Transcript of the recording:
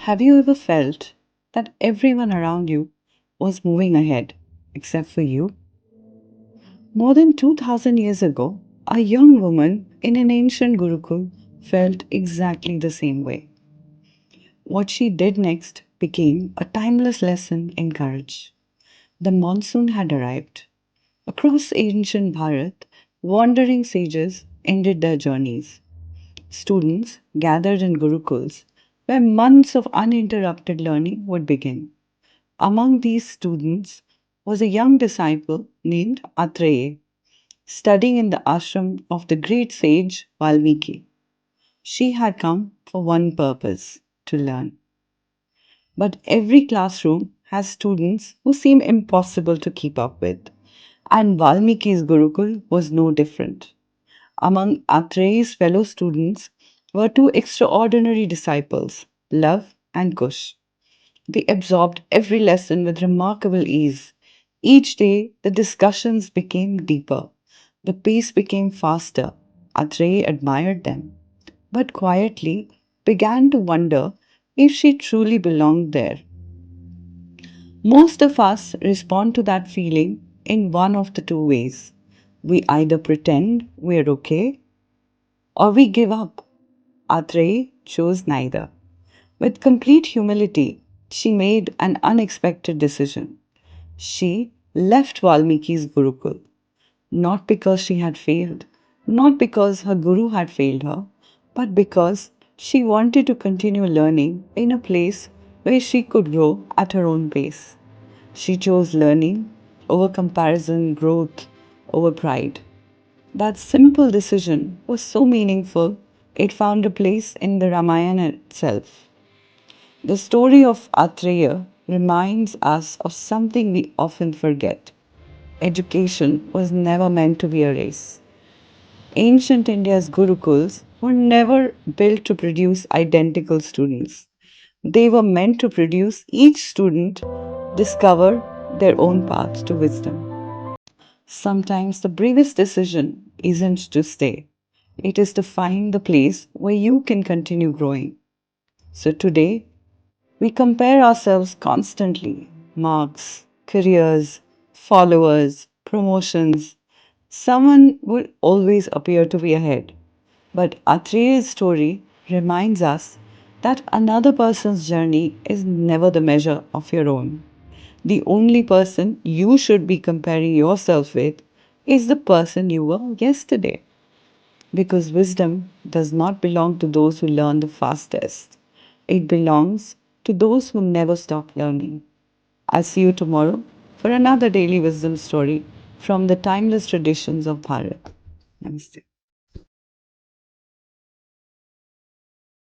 Have you ever felt that everyone around you was moving ahead except for you? More than 2000 years ago, a young woman in an ancient Gurukul felt exactly the same way. What she did next became a timeless lesson in courage. The monsoon had arrived. Across ancient Bharat, wandering sages ended their journeys. Students gathered in Gurukuls, where months of uninterrupted learning would begin. Among these students was a young disciple named Atreyi, studying in the ashram of the great sage Valmiki. She had come for one purpose to learn. But every classroom has students who seem impossible to keep up with, and Valmiki's Gurukul was no different. Among Atreyi's fellow students were two extraordinary disciples, Love and Kush. They absorbed every lesson with remarkable ease. Each day, the discussions became deeper. The pace became faster. Atreyi admired them, but quietly began to wonder if she truly belonged there. Most of us respond to that feeling in one of the two ways. We either pretend we're okay or we give up. Atreyi chose neither. With complete humility, she made an unexpected decision. She left Valmiki's Gurukul, not because she had failed, not because her guru had failed her, but because she wanted to continue learning in a place where she could grow at her own pace. She chose learning over comparison, growth over pride. That simple decision was so meaningful, it found a place in the Ramayana itself. The story of Atreya reminds us of something we often forget. Education was never meant to be a race. Ancient India's Gurukuls were never built to produce identical students. They were meant to produce each student discover their own path to wisdom. Sometimes the bravest decision isn't to stay, it is to find the place where you can continue growing. So today, we compare ourselves constantly marks, careers, followers, promotions. Someone will always appear to be ahead. But Atreya's story reminds us that another person's journey is never the measure of your own. The only person you should be comparing yourself with is the person you were yesterday. Because wisdom does not belong to those who learn the fastest. It belongs to those who never stop learning. I'll see you tomorrow for another daily wisdom story from the timeless traditions of Bharat. Namaste.